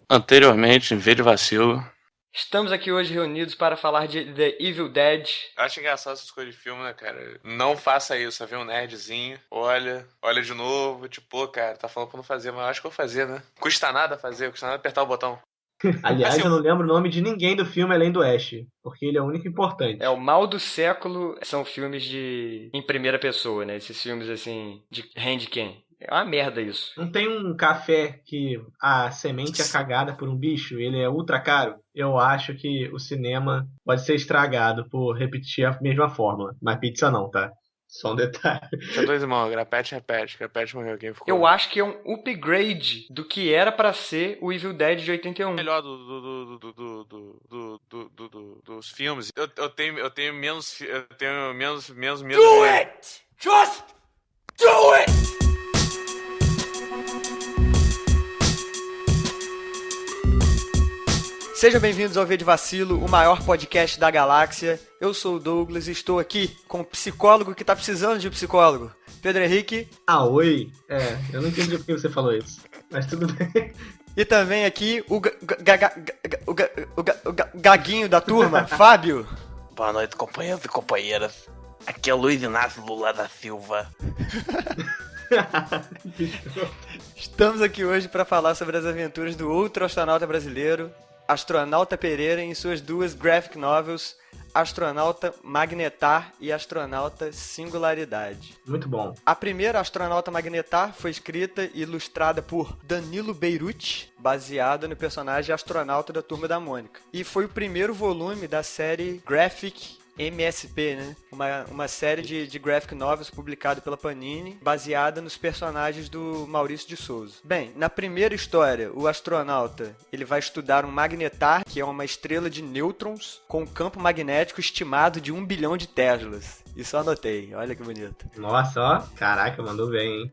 Anteriormente, em vez de vacilo. Estamos aqui hoje reunidos para falar de The Evil Dead. Eu acho engraçado essas coisas de filme, né, cara? Não faça isso, vê um nerdzinho, olha de novo, tipo, pô, cara, tá falando pra não fazer, mas eu acho que eu vou fazer, né? Custa nada fazer, custa nada apertar o botão. Aliás, Assim, eu não lembro o nome de ninguém do filme além do Ash, porque ele é o único importante. É o mal do século, são filmes em primeira pessoa, né? Esses filmes assim, de handcam. É uma merda isso. Não tem um café que a semente é cagada por um bicho, ele é ultra caro? Eu acho que o cinema pode ser estragado por repetir a mesma fórmula. Mas pizza não, tá? Só um detalhe. Tinha dois irmãos, Grapete morreu, quem ficou? Eu acho que é um upgrade do que era pra ser o Evil Dead de 81. Melhor dos filmes. Eu tenho menos medo. Do it! Just do it! Sejam bem-vindos ao V de Vacilo, o maior podcast da galáxia. Eu sou o Douglas e estou aqui com o psicólogo que tá precisando de um psicólogo, Pedro Henrique. Ah, oi? Eu não entendi por que você falou isso, mas tudo bem. E também aqui o gaguinho da turma, Fábio. Boa noite, companheiros e companheiras. Aqui é o Luiz Inácio Lula da Silva. Estamos aqui hoje para falar sobre as aventuras do outro astronauta brasileiro, Astronauta Pereira, em suas duas graphic novels, Astronauta Magnetar e Astronauta Singularidade. Muito bom. A primeira, Astronauta Magnetar, foi escrita e ilustrada por Danilo Beirute, baseada no personagem astronauta da Turma da Mônica. E foi o primeiro volume da série Graphic MSP, né? Uma série de graphic novels publicada pela Panini, baseada nos personagens do Maurício de Souza. Bem, na primeira história, o astronauta ele vai estudar um magnetar, que é uma estrela de nêutrons com um campo magnético estimado de 1 bilhão de Teslas. Isso eu anotei, olha que bonito. Nossa, ó, caraca, mandou bem, hein?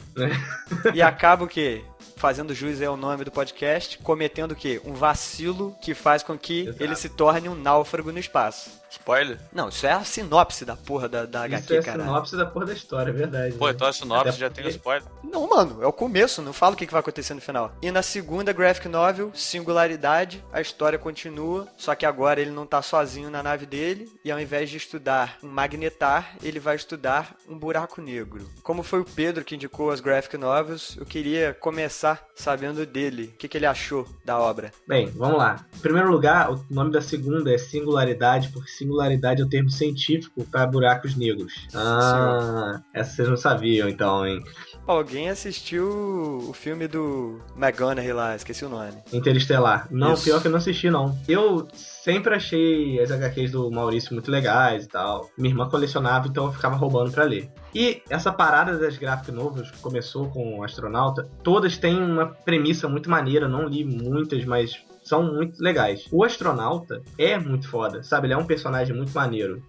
E acaba o quê? Fazendo jus ao nome do podcast, cometendo o quê? Um vacilo que faz com que ele se torne um náufrago no espaço. Spoiler? Não, isso é a sinopse da porra da HQ, isso é cara. a sinopse da porra da história, é verdade. Pô, né? então a sinopse Até já tem o spoiler. Não, mano, é o começo, não fala o que vai acontecer no final. E na segunda graphic novel, Singularidade, a história continua, só que agora ele não tá sozinho na nave dele, e ao invés de estudar um magnetar, ele vai estudar um buraco negro. Como foi o Pedro que indicou as graphic novels, eu queria começar sabendo dele, o que ele achou da obra. Bem, vamos lá. Em primeiro lugar, o nome da segunda é Singularidade, porque singularidade é o termo científico para buracos negros. Ah, essa vocês não sabiam então, hein? Alguém assistiu o filme do McGonagall lá, esqueci o nome. Interestelar. Não, Isso. pior que eu não assisti, não. Eu sempre achei as HQs do Maurício muito legais e tal. Minha irmã colecionava, então eu ficava roubando pra ler. E essa parada das graphic novels que começou com o Astronauta, todas têm uma premissa muito maneira. Não li muitas, mas são muito legais. O Astronauta é muito foda, sabe? Ele é um personagem muito maneiro.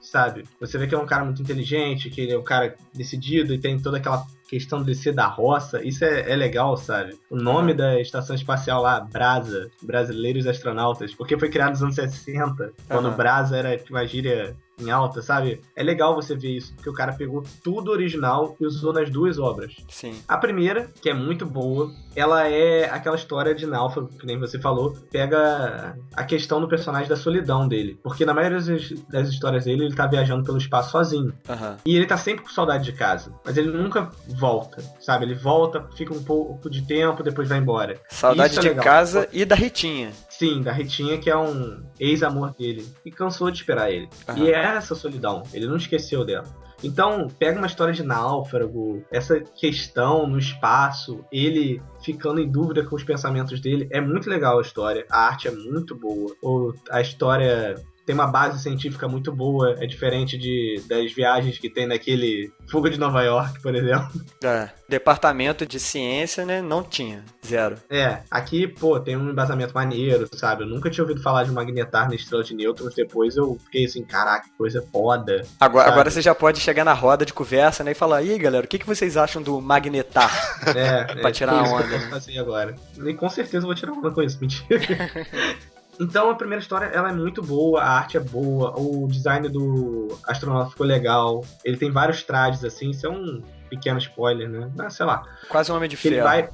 Sabe? Você vê que é um cara muito inteligente, que ele é um cara decidido e tem toda aquela questão de ser da roça. Isso é legal, sabe? O nome da estação espacial lá, Brasa, Brasileiros Astronautas, porque foi criado nos anos 60, quando Brasa era uma gíria em alta, sabe? É legal você ver isso, porque o cara pegou tudo original e usou nas duas obras. Sim. A primeira, que é muito boa, ela é aquela história de náufrago, que nem você falou, pega a questão do personagem da solidão dele. Porque na maioria das histórias dele, ele tá viajando pelo espaço sozinho. E ele tá sempre com saudade de casa, mas ele nunca volta, sabe? Ele volta, fica um pouco de tempo, depois vai embora. Saudade Isso é de legal. casa e da Ritinha. Sim, da Ritinha, que é um ex-amor dele. E cansou de esperar ele. E é essa solidão. Ele não esqueceu dela. Então, pega uma história de náufrago, essa questão no espaço, ele ficando em dúvida com os pensamentos dele. É muito legal a história. A arte é muito boa. A história tem uma base científica muito boa. É diferente das viagens que tem naquele Fuga de Nova York, por exemplo. Departamento de ciência, né? Não tinha. Zero. Aqui, pô, tem um embasamento maneiro, sabe? Eu nunca tinha ouvido falar de um magnetar na estrela de nêutrons. Depois eu fiquei assim, caraca, que coisa foda. Agora você já pode chegar na roda de conversa, né? E falar, ih, galera, o que vocês acham do magnetar? Pra tirar a onda. Que eu vou fazer agora. E com certeza eu vou tirar onda com isso, mentira. Então a primeira história ela é muito boa, a arte é boa, o design do astronauta ficou legal, ele tem vários trajes assim, isso é um pequeno spoiler, né? Sei lá. Quase um Homem de Ferro. Ele vai...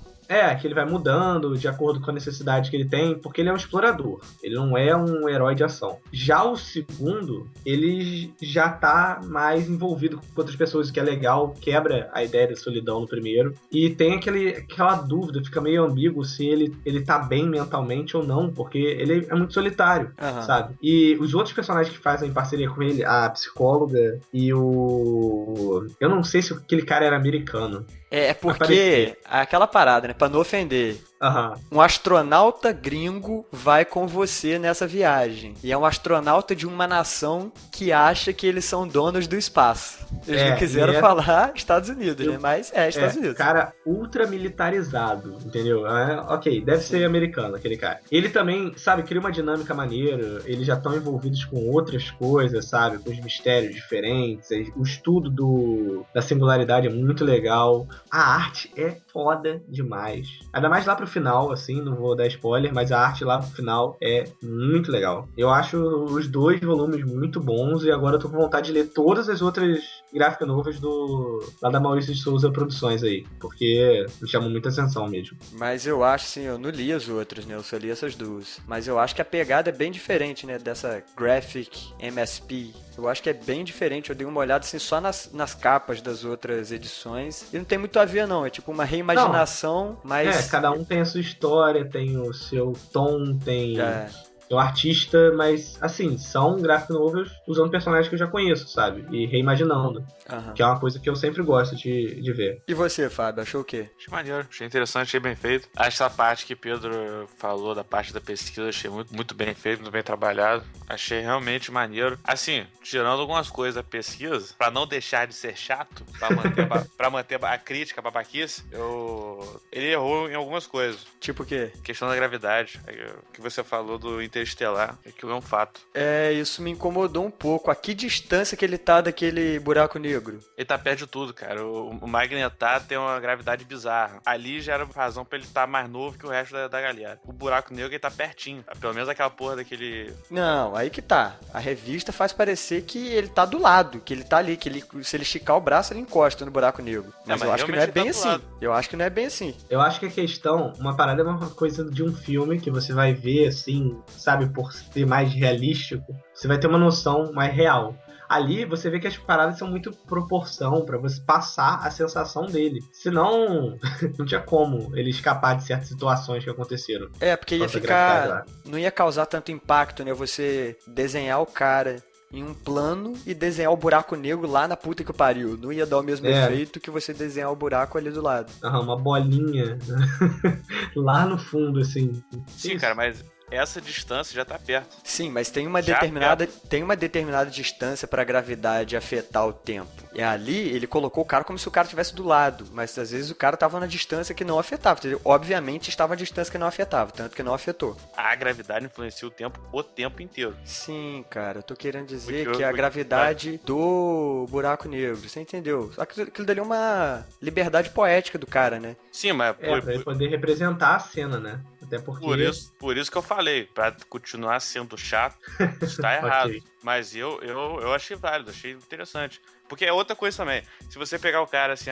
Que ele vai mudando de acordo com a necessidade que ele tem, porque ele é um explorador. Ele não é um herói de ação. Já o segundo, ele já tá mais envolvido com outras pessoas, o que é legal, quebra a ideia da solidão no primeiro. E tem aquela dúvida, fica meio ambíguo se ele tá bem mentalmente ou não, porque ele é muito solitário, sabe? E os outros personagens que fazem parceria com ele, a psicóloga e o... Eu não sei se aquele cara era americano. É porque aquela parada, né? Pra não ofender. Um astronauta gringo vai com você nessa viagem. E é um astronauta de uma nação que acha que eles são donos do espaço. Eles não quiseram falar Estados Unidos, né? Mas é Estados Unidos. Cara ultra militarizado, entendeu? Ok, deve ser americano aquele cara. Ele também, sabe, cria uma dinâmica maneira. Eles já estão envolvidos com outras coisas, sabe? Com os mistérios diferentes. O estudo da singularidade é muito legal. A arte é foda demais. Ainda mais lá pro final, assim, não vou dar spoiler, mas a arte lá pro final é muito legal. Eu acho os 2 volumes muito bons e agora eu tô com vontade de ler todas as outras gráficas novas lá da Maurício de Souza Produções aí, porque me chamam muita atenção mesmo. Mas eu acho, assim, eu não li as outras, né? Eu só li essas 2. Mas eu acho que a pegada é bem diferente, né? Dessa Graphic MSP. Eu acho que é bem diferente. Eu dei uma olhada, assim, só nas capas das outras edições. E não tem muito a ver, não. É tipo uma reimaginação, mas... cada um tem a sua história, tem o seu tom, tem... o artista, mas, assim, são gráficos novos usando personagens que eu já conheço, sabe? E reimaginando. Que é uma coisa que eu sempre gosto de ver. E você, Fábio, achou o quê? Achei maneiro, achei interessante, achei bem feito. Acho essa parte que Pedro falou, da parte da pesquisa, achei muito, muito bem feito, muito bem trabalhado. Achei realmente maneiro. Assim, tirando algumas coisas da pesquisa, pra não deixar de ser chato, pra manter a crítica, a babaquice, ele errou em algumas coisas. Tipo o quê? Questão da gravidade. O que você falou do Interestelar, aquilo é um fato. Isso me incomodou um pouco. A que distância que ele tá daquele buraco negro? Ele tá perto de tudo, cara. O Magnetar tem uma gravidade bizarra. Ali já era razão pra ele estar mais novo que o resto da galera. O buraco negro, ele tá pertinho. Pelo menos aquela porra daquele... Não, aí que tá. A revista faz parecer que ele tá do lado, que ele tá ali, que se ele esticar o braço, ele encosta no buraco negro. Mas eu acho que não é bem assim. Eu acho que não é bem assim. Eu acho que a questão, uma parada é uma coisa de um filme que você vai ver, assim, sabe, por ser mais realístico, você vai ter uma noção mais real. Ali você vê que as paradas são muito proporção pra você passar a sensação dele. Senão, não tinha como ele escapar de certas situações que aconteceram. Porque ia ficar... Não ia causar tanto impacto, né? Você desenhar o cara em um plano e desenhar o buraco negro lá na puta que pariu. Não ia dar o mesmo efeito que você desenhar o buraco ali do lado. Uma bolinha lá no fundo, assim. Sim, cara, mas... essa distância já tá perto. Sim, mas tem uma determinada distância para a gravidade afetar o tempo. E ali ele colocou o cara como se o cara estivesse do lado, mas às vezes o cara tava na distância que não afetava. Entendeu? Obviamente estava a distância que não afetava, tanto que não afetou. A gravidade influencia o tempo inteiro. Sim, cara, eu tô querendo dizer que a gravidade do buraco negro, você entendeu? Aquilo dali é uma liberdade poética do cara, né? Sim, mas... pra ele poder representar a cena, né? Até porque... Por isso que eu falei, pra continuar sendo chato, está errado. Okay. Mas eu achei válido, achei interessante. Porque é outra coisa também. Se você pegar o cara assim,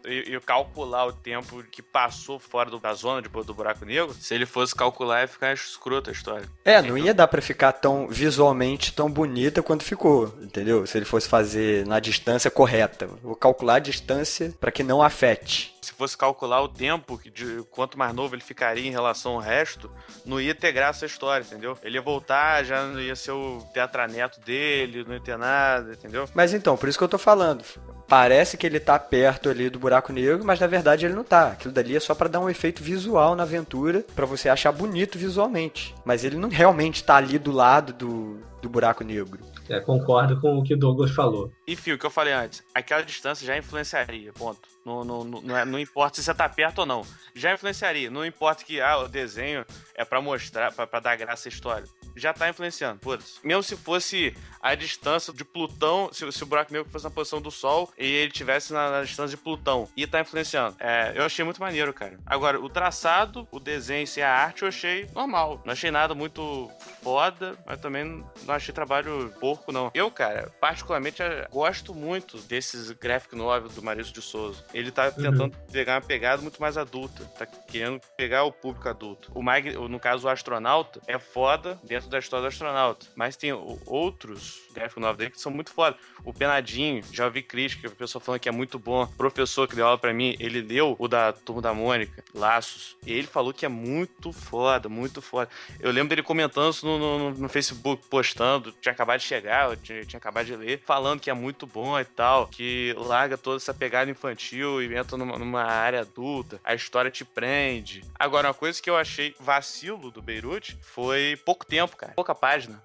e calcular o tempo que passou fora da zona do buraco negro, se ele fosse calcular, ia ficar escroto a história. Não ia dar pra ficar tão visualmente tão bonita quanto ficou, entendeu? Se ele fosse fazer na distância correta. Vou calcular a distância pra que não afete. Se fosse calcular o tempo de quanto mais novo ele ficaria em relação ao resto, não ia ter graça a história, entendeu? Ele ia voltar, já não ia ser o tetraneto dele, não ia ter nada, entendeu? Mas então, por isso que eu tô falando. Parece que ele tá perto ali do buraco negro, mas na verdade ele não tá. Aquilo dali é só pra dar um efeito visual na aventura, pra você achar bonito visualmente. Mas ele não realmente tá ali do lado do buraco negro. Concordo com o que o Douglas falou. Enfim, o que eu falei antes, aquela distância já influenciaria, ponto. Não importa se você tá perto ou não. Já influenciaria. Não importa que o desenho é pra mostrar, pra dar graça à história. já tá influenciando, foda-se. Mesmo se fosse a distância de Plutão, se o buraco negro fosse na posição do Sol e ele tivesse na distância de Plutão, ia tá influenciando. Eu achei muito maneiro, cara. Agora, o traçado, o desenho e a arte eu achei normal. Não achei nada muito foda, mas também não achei trabalho porco, não. Eu, cara, particularmente gosto muito desses graphic novels do Maurício de Souza. Ele tá tentando pegar uma pegada muito mais adulta. Tá querendo pegar o público adulto. No caso, o Astronauta é foda dentro da história do Astronauta. Mas tem outros graphic novels dele que são muito foda. O Penadinho, já ouvi crítica, a pessoa falando que é muito bom. O professor que deu aula pra mim, ele leu o da Turma da Mônica, Laços, e ele falou que é muito foda, muito foda. Eu lembro dele comentando isso no Facebook, postando, tinha acabado de chegar, eu tinha acabado de ler, falando que é muito bom e tal, que larga toda essa pegada infantil e entra numa área adulta, a história te prende. Agora, uma coisa que eu achei vacilo do Beirute foi pouco tempo, cara, pouca página.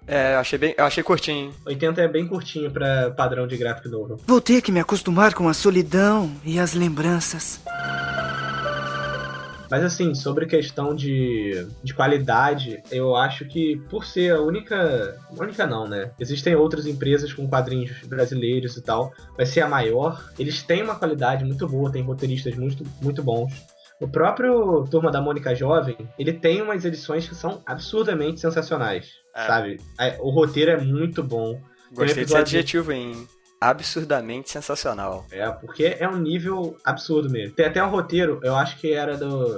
Eu achei curtinho. 80 é bem curtinho pra padrão de graphic novel. Vou ter que me acostumar com a solidão e as lembranças. Mas assim, sobre questão de qualidade, eu acho que por ser a única não, né? Existem outras empresas com quadrinhos brasileiros e tal, vai ser a maior. Eles têm uma qualidade muito boa, tem roteiristas muito, muito bons. O próprio Turma da Mônica Jovem, ele tem umas edições que são absurdamente sensacionais, sabe? O roteiro é muito bom. Gostei desse adjetivo em absurdamente sensacional. Porque é um nível absurdo mesmo. Tem até um roteiro, eu acho que era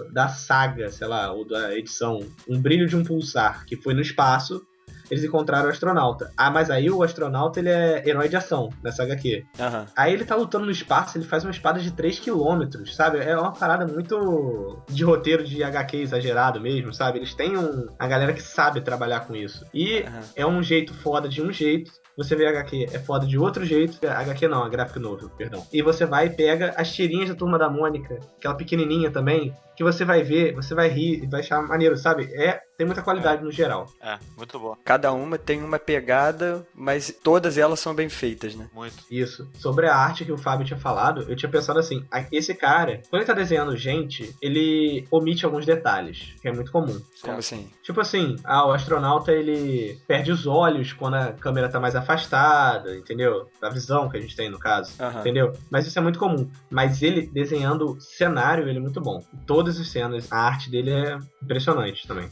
da saga, sei lá, ou da edição Um Brilho de um Pulsar, que foi no espaço, eles encontraram o astronauta. Mas aí o astronauta, ele é herói de ação nessa HQ. Aí ele tá lutando no espaço, ele faz uma espada de 3 km, sabe? É uma parada muito de roteiro de HQ exagerado mesmo, sabe? Eles têm a galera que sabe trabalhar com isso. E é um jeito foda de um jeito. Você vê a HQ, é foda de outro jeito. A HQ não, a graphic novel, perdão. E você vai e pega as tirinhas da Turma da Mônica, aquela pequenininha também, que você vai ver, você vai rir e vai achar maneiro, sabe? Tem muita qualidade no geral. Muito bom. Cada uma tem uma pegada, mas todas elas são bem feitas, né? Muito. Isso. Sobre a arte que o Fábio tinha falado, eu tinha pensado assim, esse cara, quando ele tá desenhando gente, ele omite alguns detalhes, que é muito comum. Como assim? Tipo assim, o astronauta, ele perde os olhos quando a câmera tá mais afastada, entendeu? Da visão que a gente tem, no caso, entendeu? Mas isso é muito comum. Mas ele, desenhando cenário, ele é muito bom. Todas as cenas, a arte dele é impressionante também.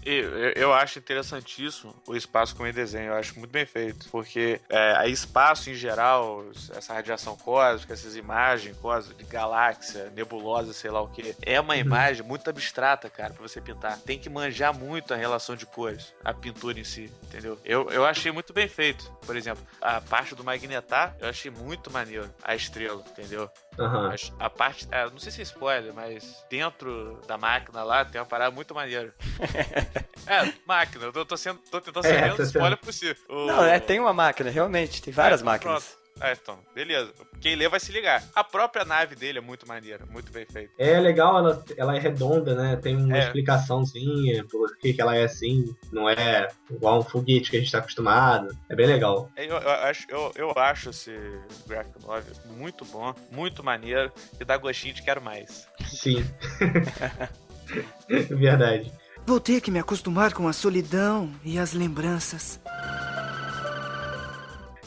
Eu acho interessantíssimo o espaço como ele desenha, eu acho muito bem feito, porque espaço em geral, essa radiação cósmica, essas imagens de galáxia, nebulosa, sei lá o que, é uma imagem muito abstrata, cara, pra você pintar. Tem que manjar muito a relação de cores, a pintura em si, entendeu? Eu achei muito bem feito. Por exemplo, a parte do Magnetar, eu achei muito maneiro, a estrela, entendeu? A parte, não sei se é spoiler, mas dentro da máquina lá tem uma parada muito maneira. Máquina, eu tô tentando ser menos spoiler possível. Não, tem uma máquina, realmente, tem várias máquinas. Pronto. Então, beleza. Quem lê vai se ligar. A própria nave dele é muito maneira, muito bem feita. É legal, ela é redonda, né? Tem uma explicaçãozinha por que ela é assim. Não é igual um foguete que a gente tá acostumado. É bem legal. Eu acho esse graphic novel muito bom, muito maneiro e dá gostinho de quero mais. Sim. Verdade. Vou ter que me acostumar com a solidão e as lembranças.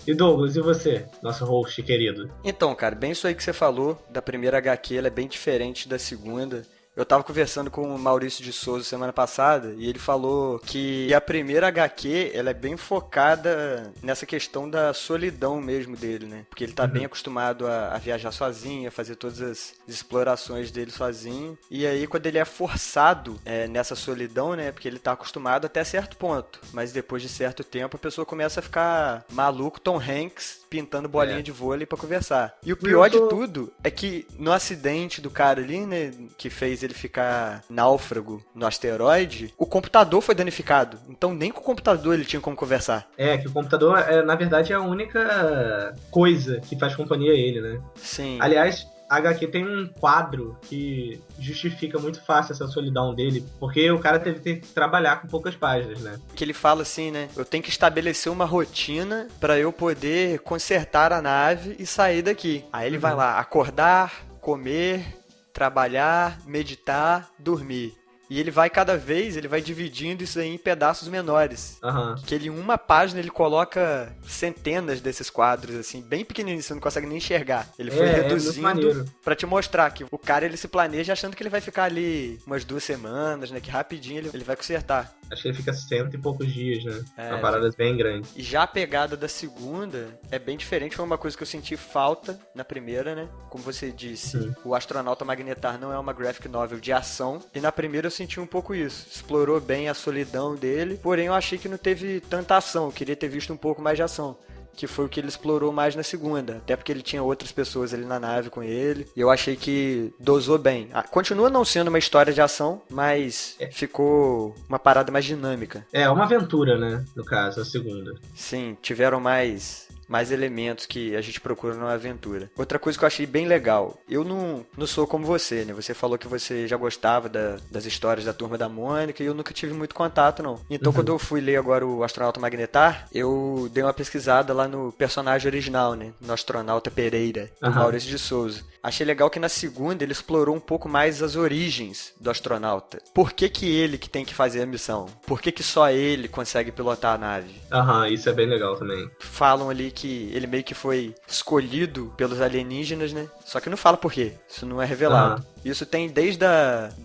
E Douglas, e você, nosso host querido? Então, cara, bem isso aí que você falou, da primeira HQ, ela é bem diferente da segunda. Eu tava conversando com o Maurício de Souza semana passada e ele falou que a primeira HQ, ela é bem focada nessa questão da solidão mesmo dele, né? Porque ele tá bem acostumado a viajar sozinho, a fazer todas as explorações dele sozinho. E aí, quando ele é forçado nessa solidão, né? Porque ele tá acostumado até certo ponto. Mas depois de certo tempo, a pessoa começa a ficar maluco, Tom Hanks, pintando bolinha de vôlei pra conversar. E o pior de tudo é que no acidente do cara ali, né? Que fez ele ficar náufrago no asteroide, o computador foi danificado. Então nem com o computador ele tinha como conversar. Que o computador, na verdade, é a única coisa que faz companhia a ele, né? Sim. Aliás, a HQ tem um quadro que justifica muito fácil essa solidão dele, porque o cara teve que trabalhar com poucas páginas, né? Que ele fala assim, né? Eu tenho que estabelecer uma rotina pra eu poder consertar a nave e sair daqui. Aí ele vai lá acordar, comer, trabalhar, meditar, dormir. E ele vai cada vez, ele vai dividindo isso aí em pedaços menores. Aham. Que ele, em uma página, ele coloca centenas desses quadros, assim, bem pequenininhos, você não consegue nem enxergar. Ele foi muito reduzindo maneiro. pra te mostrar que o cara, ele se planeja achando que ele vai ficar ali umas 2 semanas, né? Que rapidinho ele vai consertar. Acho que ele fica 100 e poucos dias, né? É, Uma parada bem grande. E já a pegada da segunda é bem diferente, foi uma coisa que eu senti falta na primeira, né? Como você disse, Sim. o Astronauta Magnetar não é uma graphic novel de ação, e na primeira eu senti um pouco isso. Explorou bem a solidão dele, porém eu achei que não teve tanta ação, eu queria ter visto um pouco mais de ação. Que foi o que ele explorou mais na segunda. Até porque ele tinha outras pessoas ali na nave com ele. E eu achei que dosou bem. Continua não sendo uma história de ação, mas ficou uma parada mais dinâmica. É, uma aventura, né? No caso, a segunda. Sim, tiveram mais elementos que a gente procura numa aventura. Outra coisa que eu achei bem legal, eu não sou como você, né? Você falou que você já gostava das histórias da Turma da Mônica e eu nunca tive muito contato, não. Então, quando eu fui ler agora o Astronauta Magnetar, eu dei uma pesquisada lá no personagem original, né? No Astronauta Pereira, do Maurício de Souza. Achei legal que na segunda ele explorou um pouco mais as origens do astronauta. Por que ele que tem que fazer a missão? Por que só ele consegue pilotar a nave? Aham, isso é bem legal também. Falam ali que ele meio que foi escolhido pelos alienígenas, né? Só que não fala por quê. Isso não é revelado. Isso tem desde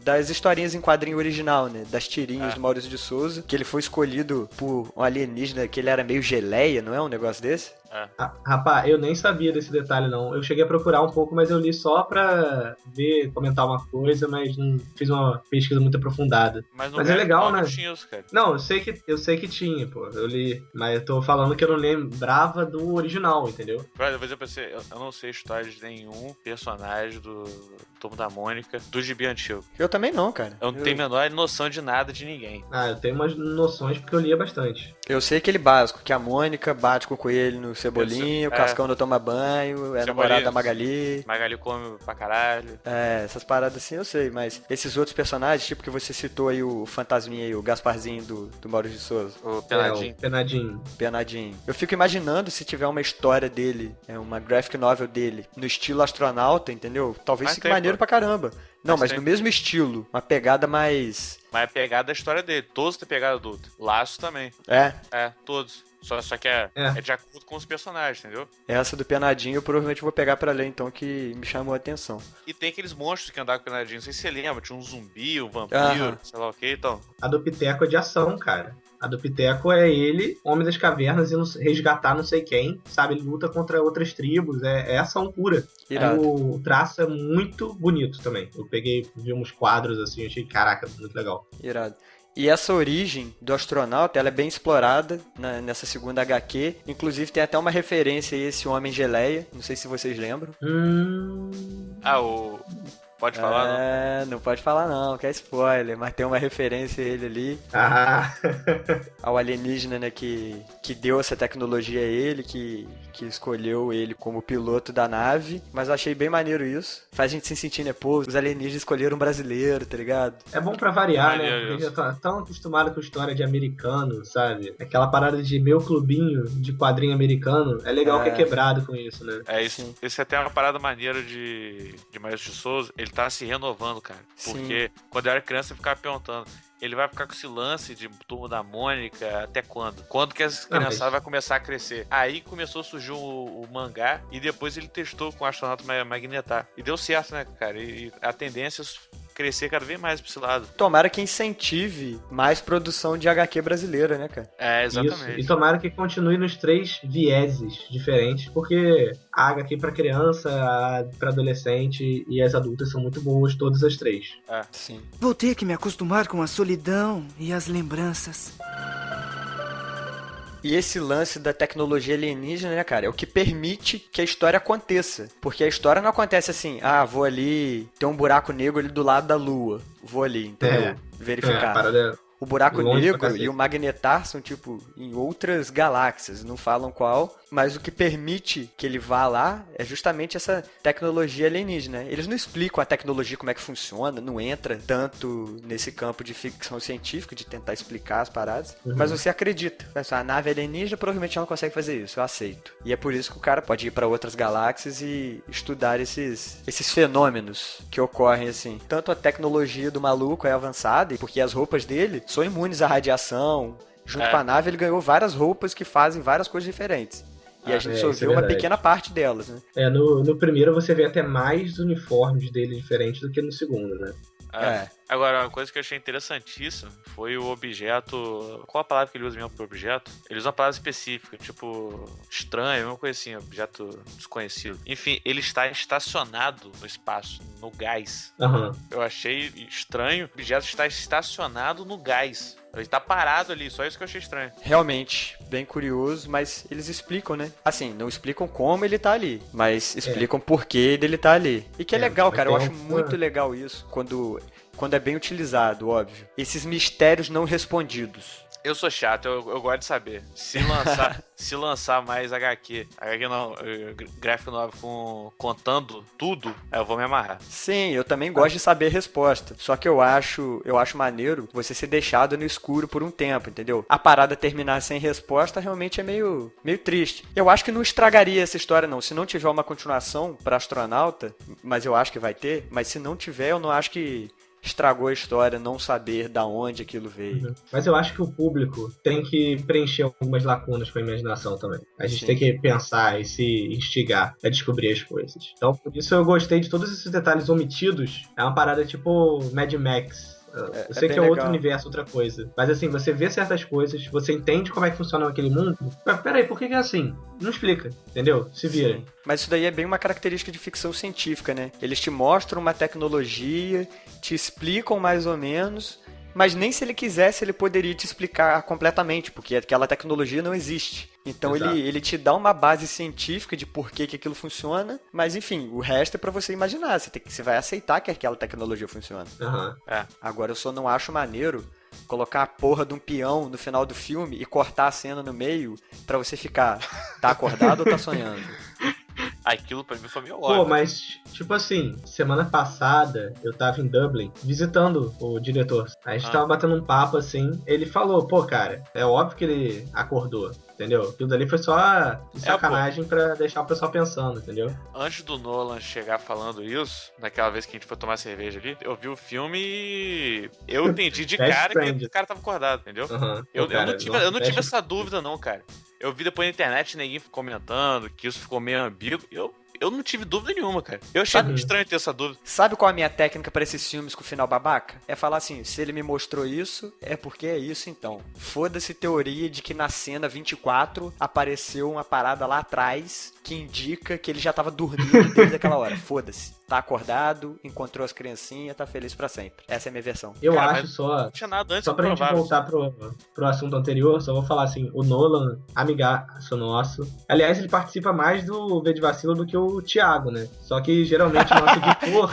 das historinhas em quadrinho original, né? Das tirinhas do Maurício de Souza, que ele foi escolhido por um alienígena que ele era meio geleia, não é um negócio desse? Rapaz, eu nem sabia desse detalhe, não. Eu cheguei a procurar um pouco, mas eu li só pra ver, comentar uma coisa, mas não fiz uma pesquisa muito aprofundada. Mas é legal, né? Tinha isso, cara. Não, eu sei que tinha, pô. Eu li, mas eu tô falando que eu não lembrava do original, entendeu? Brother, eu vou dizer pra você, eu não sei história de nenhum personagem do Turma da Mônica do gibi antigo. Eu também não, cara. Eu não tenho a menor noção de nada de ninguém. Eu tenho umas noções porque eu lia bastante. Eu sei aquele básico, que a Mônica bate com o coelho no Cebolinha, o Cascão não toma banho, é namorada da Magali. Magali come pra caralho. Essas paradas assim eu sei, mas esses outros personagens, tipo que você citou aí o fantasminha aí, o Gasparzinho do Maurício de Souza. O Penadinho. O Penadinho. Penadinho. Eu fico imaginando se tiver uma história dele, uma graphic novel dele, no estilo astronauta, entendeu? Talvez fique maneiro pra caramba. Não, mas no mesmo estilo, uma pegada mais... Mas a pegada da história dele, todos têm pegada adulta. Laço também. É, todos. Só que é de acordo com os personagens, entendeu? essa do Penadinho eu provavelmente vou pegar pra ler, então, que me chamou a atenção. E tem aqueles monstros que andavam com o Penadinho, não sei se você lembra, tinha um zumbi, um vampiro, sei lá o que, então. A do Piteco é de ação, cara. A do Piteco é ele, Homem das Cavernas, indo resgatar não sei quem, sabe? Ele luta contra outras tribos, é ação pura. Irado. O traço é muito bonito também. Eu vi uns quadros assim, achei, caraca, muito legal. Irado. E essa origem do astronauta, ela é bem explorada nessa segunda HQ. Inclusive tem até uma referência a esse Homem Geleia, não sei se vocês lembram. Pode falar, não? Não pode falar não, que é spoiler, mas tem uma referência a ele ali. Ao alienígena, né, que deu essa tecnologia a ele, que escolheu ele como piloto da nave. Mas eu achei bem maneiro isso. Faz a gente se sentir, né, pô, os alienígenas escolheram um brasileiro, tá ligado? É bom pra variar, né? Porque já tá tão acostumado com história de americano, sabe? Aquela parada de meu clubinho de quadrinho americano, é legal que é quebrado com isso, né? Isso é até uma parada maneira de Maurício de Souza. Ele tá se renovando, cara. Porque quando eu era criança eu ficava perguntando, ele vai ficar com esse lance de Turma da Mônica até quando? Quando que essa criançada vai começar a crescer? Aí começou a surgir o mangá e depois ele testou com o Astronauta Magnetar. E deu certo, né, cara? E a tendência é crescer cada vez mais pra esse lado. Tomara que incentive mais produção de HQ brasileira, né, cara? Exatamente. Isso. E tomara que continue nos 3 vieses diferentes, porque a HQ pra criança, a pra adolescente e as adultas são muito boas, todas as 3. Sim. Vou ter que me acostumar com a solidão e as lembranças. E esse lance da tecnologia alienígena, né, cara, é o que permite que a história aconteça. Porque a história não acontece assim, vou ali, tem um buraco negro ali do lado da lua. Vou ali, entendeu? Verificar. O buraco Longe pra negro cacete. e o magnetar são, tipo, em outras galáxias, não falam qual, mas o que permite que ele vá lá é justamente essa tecnologia alienígena. Eles não explicam a tecnologia, como é que funciona, não entra tanto nesse campo de ficção científica, de tentar explicar as paradas, mas você acredita. A nave alienígena provavelmente ela não consegue fazer isso, eu aceito. E é por isso que o cara pode ir para outras galáxias e estudar esses fenômenos que ocorrem assim. Tanto a tecnologia do maluco é avançada, porque as roupas dele são imunes à radiação. Junto com a nave, ele ganhou várias roupas que fazem várias coisas diferentes. E a gente só isso é vê uma verdade. pequena parte delas, né? No primeiro você vê até mais uniformes dele diferentes do que no segundo, né? Agora, uma coisa que eu achei interessantíssima foi o objeto. Qual a palavra que ele usa mesmo pro objeto? Ele usa uma palavra específica, tipo estranho, uma coisa assim, objeto desconhecido. Enfim, ele está estacionado no espaço, no gás. Aham. Eu achei estranho. O objeto está estacionado no gás. Ele tá parado ali, só isso que eu achei estranho. Realmente, bem curioso, mas eles explicam, né? Assim, não explicam como ele tá ali, mas explicam por que dele tá ali. E que é legal, cara, eu acho muito legal isso, quando é bem utilizado, óbvio. Esses mistérios não respondidos. Eu sou chato, eu gosto de saber. Se lançar mais HQ não, gráfico novel contando tudo, eu vou me amarrar. Sim, eu também gosto de saber a resposta. Só que eu acho maneiro você ser deixado no escuro por um tempo, entendeu? A parada terminar sem resposta realmente é meio triste. Eu acho que não estragaria essa história, não. Se não tiver uma continuação pra Astronauta, mas eu acho que vai ter, mas se não tiver, eu não acho que estragou a história não saber da onde aquilo veio. Mas eu acho que o público tem que preencher algumas lacunas com a imaginação também. A gente Sim. tem que pensar e se instigar a descobrir as coisas. Então, por isso eu gostei de todos esses detalhes omitidos. É uma parada tipo Mad Max. Eu sei que é bem outro legal. universo, outra coisa. Mas assim, você vê certas coisas, você entende como é que funciona aquele mundo. Mas peraí, por que é assim? Não explica, entendeu? Se vira. Sim. Mas isso daí é bem uma característica de ficção científica, né? Eles te mostram uma tecnologia, te explicam mais ou menos, mas nem se ele quisesse ele poderia te explicar completamente, porque aquela tecnologia não existe. Então ele te dá uma base científica de por que aquilo funciona, mas enfim, o resto é pra você imaginar, você vai aceitar que aquela tecnologia funciona. Aham. Agora eu só não acho maneiro colocar a porra de um peão no final do filme e cortar a cena no meio pra você ficar, tá acordado ou tá sonhando? Aquilo pra mim foi meio Pô, óbvio. mas, tipo assim, semana passada eu tava em Dublin visitando o diretor. A gente tava batendo um papo assim. Ele falou, pô, cara, é óbvio que ele acordou, entendeu? Aquilo dali foi só de sacanagem pra deixar o pessoal pensando, entendeu? Antes do Nolan chegar falando isso, naquela vez que a gente foi tomar cerveja ali, eu vi o filme e eu entendi de Death cara que Stranding. o cara tava acordado, entendeu? Aham. Eu Pô, cara, não tive Death- essa dúvida não, cara. Eu vi depois na internet ninguém comentando que isso ficou meio ambíguo. Eu não tive dúvida nenhuma, cara. Eu achei estranho ter essa dúvida. Sabe qual é a minha técnica pra esses filmes com final babaca? É falar assim, se ele me mostrou isso, é porque é isso então. Foda-se teoria de que na cena 24 apareceu uma parada lá atrás que indica que ele já tava dormindo desde aquela hora. Foda-se. Tá acordado, encontrou as criancinhas, tá feliz pra sempre. Essa é a minha versão. Eu Cara, acho mas só. Não tinha nada antes Só pra gente provável. voltar pro assunto anterior, só vou falar assim, o Nolan, amigaço nosso. Aliás, ele participa mais do V de Vacilo do que o Thiago, né? Só que geralmente o nosso editor.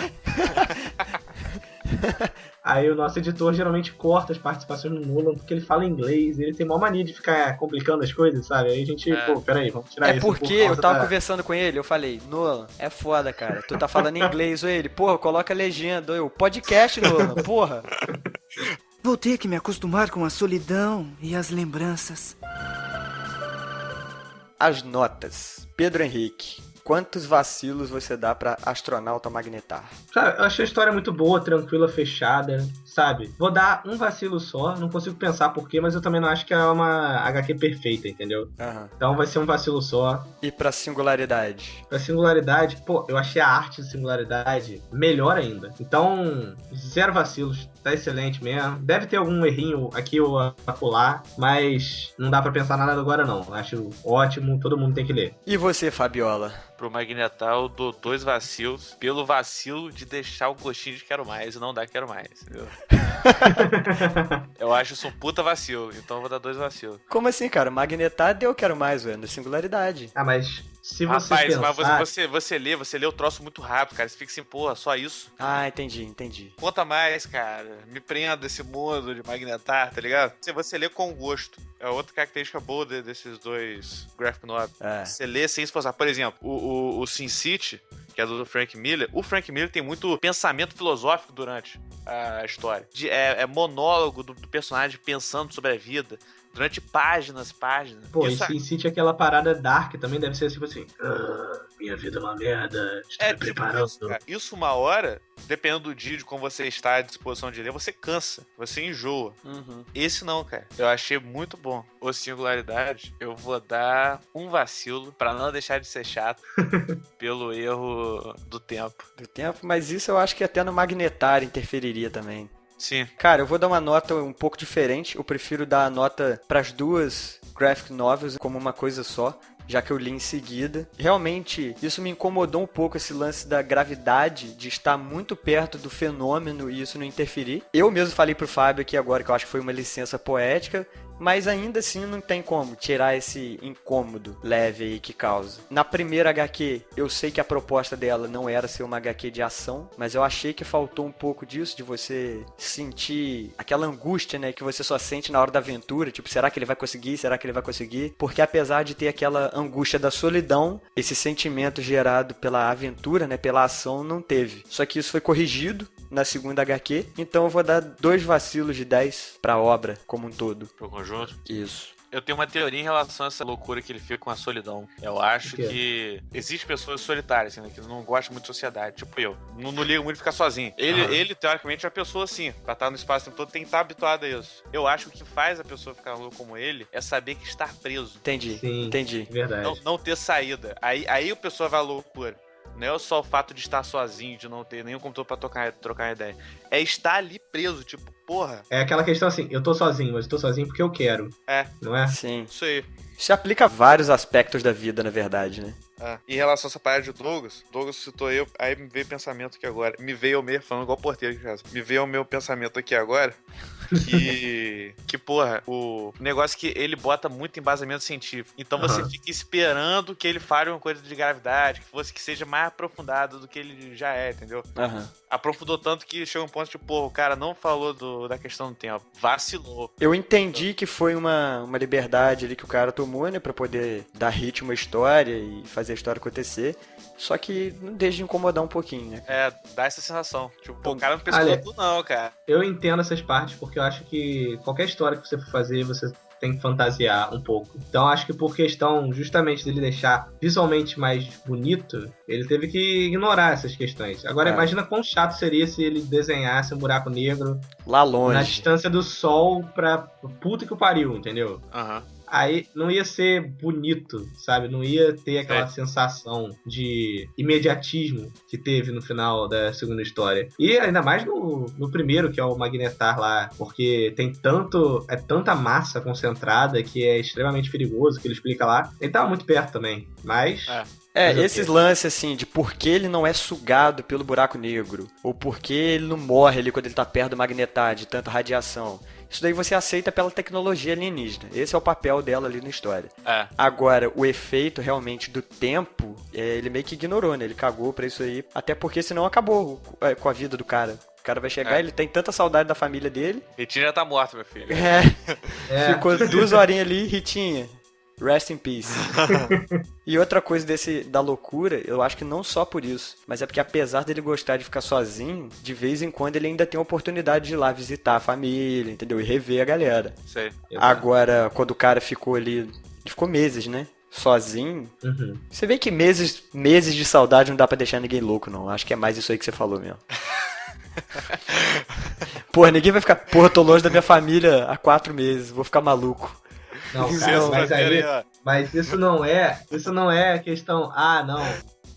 Aí o nosso editor geralmente corta as participações do Nolan porque ele fala inglês, ele tem maior mania de ficar complicando as coisas, sabe? Aí a gente, pô, peraí, vamos tirar É isso. porque eu tava conversando com ele, eu falei, Nolan, é foda, cara. Tu tá falando inglês, ou ele, porra, coloca a legenda, ou eu, podcast, Nolan, porra. Vou ter que me acostumar com a solidão e as lembranças. As notas. Pedro Henrique, quantos vacilos você dá pra Astronauta Magnetar? Cara, eu achei a história muito boa, tranquila, fechada, sabe? Vou dar um vacilo só, não consigo pensar por quê, mas eu também não acho que é uma HQ perfeita, entendeu? Aham. Então vai ser um vacilo só. E pra Singularidade? Pra Singularidade, pô, eu achei a arte de Singularidade melhor ainda. Então, 0 vacilos, tá excelente mesmo. Deve ter algum errinho aqui ou acolá, mas não dá pra pensar nada agora não. Acho ótimo, todo mundo tem que ler. E você, Fabiola? Pro Magnetar eu dou 2 vacilos pelo vacilo de deixar o gostinho de quero mais e não dar quero mais, entendeu? Eu acho isso um puta vacilo, então eu vou dar 2 vacilos. Como assim, cara? Magnetar deu quero mais, velho, na Singularidade. Ah, mas Se você Rapaz, pensar... mas você lê o troço muito rápido, cara. Você fica assim, porra, só isso? Ah, entendi. Conta mais, cara. Me prenda esse mundo de Magnetar, tá ligado? Você lê com gosto. É outra característica boa desses dois graphic novels. É. Você lê sem se esforçar. Por exemplo, o Sin City, que é do Frank Miller. O Frank Miller tem muito pensamento filosófico durante a história. É monólogo do personagem pensando sobre a vida. Durante páginas. Pô, Isso e Sin City, aquela parada dark também deve ser tipo assim... minha vida é uma merda, estou me preparando. Isso, cara. Isso uma hora, dependendo do dia, de como você está à disposição de ler, você cansa, você enjoa. Uhum. Esse não, cara. Eu achei muito bom. O Singularidade, eu vou dar um vacilo pra não deixar de ser chato pelo erro do tempo. Do tempo, mas isso eu acho que até no Magnetar interferiria também. Sim. Cara, eu vou dar uma nota um pouco diferente. Eu prefiro dar a nota pras duas graphic novels como uma coisa só, já que eu li em seguida. Realmente, isso me incomodou um pouco, esse lance da gravidade, de estar muito perto do fenômeno e isso não interferir. Eu mesmo falei pro Fábio aqui agora que eu acho que foi uma licença poética, mas ainda assim não tem como tirar esse incômodo leve aí que causa. Na primeira HQ, eu sei que a proposta dela não era ser uma HQ de ação, mas eu achei que faltou um pouco disso, de você sentir aquela angústia, né, que você só sente na hora da aventura, tipo, será que ele vai conseguir? Será que ele vai conseguir? Porque apesar de ter aquela angústia da solidão, esse sentimento gerado pela aventura, né, pela ação, não teve. Só que isso foi corrigido na segunda HQ, então eu vou dar 2 vacilos de 10 pra obra como um todo. Pro conjunto. Isso. Eu tenho uma teoria em relação a essa loucura que ele fica com a solidão. Eu acho que existem pessoas solitárias, assim, né, que não gostam muito de sociedade, tipo eu. Não ligo muito de ficar sozinho. Ele, teoricamente, é uma pessoa assim, pra estar no espaço o tempo todo, tem que estar habituado a isso. Eu acho que o que faz a pessoa ficar louca como ele é saber que estar preso. Entendi. Sim, Entendi. verdade. Não ter saída. Aí a pessoa vai à loucura. Não é só o fato de estar sozinho, de não ter nenhum computador pra trocar ideia. É estar ali preso, tipo, porra. É aquela questão assim, eu tô sozinho, mas eu tô sozinho porque eu quero. É. Não é? Sim. Isso aí. Isso aplica a vários aspectos da vida, na verdade, né? Em relação a essa parada de Douglas citou eu, aí me veio pensamento aqui agora. Me veio o meu, falando igual porteiro aqui em casa. Me veio o meu pensamento aqui agora. Que porra, o negócio que ele bota muito embasamento científico. Então você fica esperando que ele fale uma coisa de gravidade, que seja mais aprofundado do que ele já é, entendeu? Aprofundou tanto que chegou um ponto tipo, pô, o cara não falou da questão do tempo. Vacilou. Eu entendi que foi uma liberdade ali que o cara tomou, né, pra poder dar ritmo à história e fazer a história acontecer. Só que não deixa de incomodar um pouquinho, né? Dá essa sensação. Tipo, pô, o cara não pesquisou tudo não, cara. Eu entendo essas partes porque eu acho que qualquer história que você for fazer, você tem que fantasiar um pouco. Então acho que por questão justamente dele deixar visualmente mais bonito, ele teve que ignorar essas questões. Agora imagina quão chato seria se ele desenhasse um buraco negro lá longe, na distância do sol pra puta que o pariu, entendeu? Aí não ia ser bonito, sabe? Não ia ter aquela sensação de imediatismo que teve no final da segunda história. E ainda mais no primeiro, que é o Magnetar lá, porque tem tanta massa concentrada que é extremamente perigoso, que ele explica lá. Ele tava muito perto também, mas... esses lances assim, de por que ele não é sugado pelo buraco negro, ou por que ele não morre ali quando ele tá perto do Magnetar, de tanta radiação. Isso daí você aceita pela tecnologia alienígena. Esse é o papel dela ali na história. Agora, o efeito realmente do tempo, ele meio que ignorou, né? Ele cagou pra isso aí, até porque senão acabou com a vida do cara. O cara vai chegar, ele tem tanta saudade da família dele. Ritinha já tá morta, meu filho. Ficou 2 horinhas ali, Ritinha. Rest in peace. E outra coisa da loucura, eu acho que não só por isso, mas é porque apesar dele gostar de ficar sozinho, de vez em quando ele ainda tem a oportunidade de ir lá visitar a família, entendeu? E rever a galera. Sei. Agora, quando o cara ficou ali, ele ficou meses, né? Sozinho. Você vê que meses de saudade não dá pra deixar ninguém louco, não. Acho que é mais isso aí que você falou mesmo. Porra, ninguém vai ficar, porra, tô longe da minha família há 4 meses, vou ficar maluco. Não, cara, mas isso não é questão, não,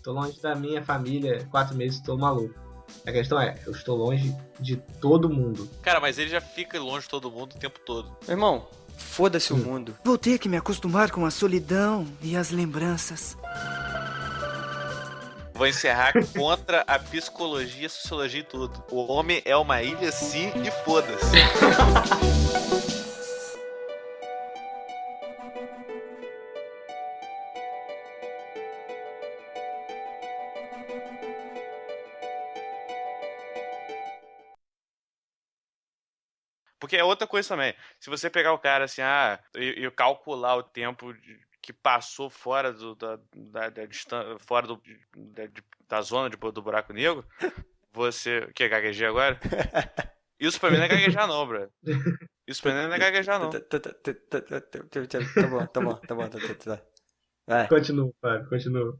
tô longe da minha família 4 meses, tô maluco. A questão é, eu estou longe de todo mundo. Cara, mas ele já fica longe de todo mundo o tempo todo. Meu irmão, foda-se o mundo. Vou ter que me acostumar com a solidão e as lembranças. Vou encerrar contra a psicologia, a sociologia e tudo. O homem é uma ilha sim e foda-se. é outra coisa também. Se você pegar o cara assim, e calcular o tempo que passou fora da distância, fora da zona do buraco negro, você. Quer gaguejar agora? Isso pra mim não é gaguejar, não, bro. Isso pra mim não é gaguejar, não. Tá bom. Vai. Continua, Fábio, continua.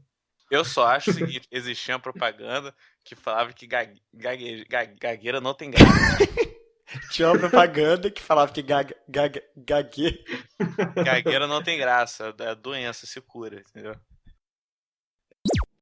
Eu só acho o seguinte: existia uma propaganda que falava que gagueira não tem graça. Tinha uma propaganda que falava que gagueira. Gagueira não tem graça. É doença, se cura, entendeu?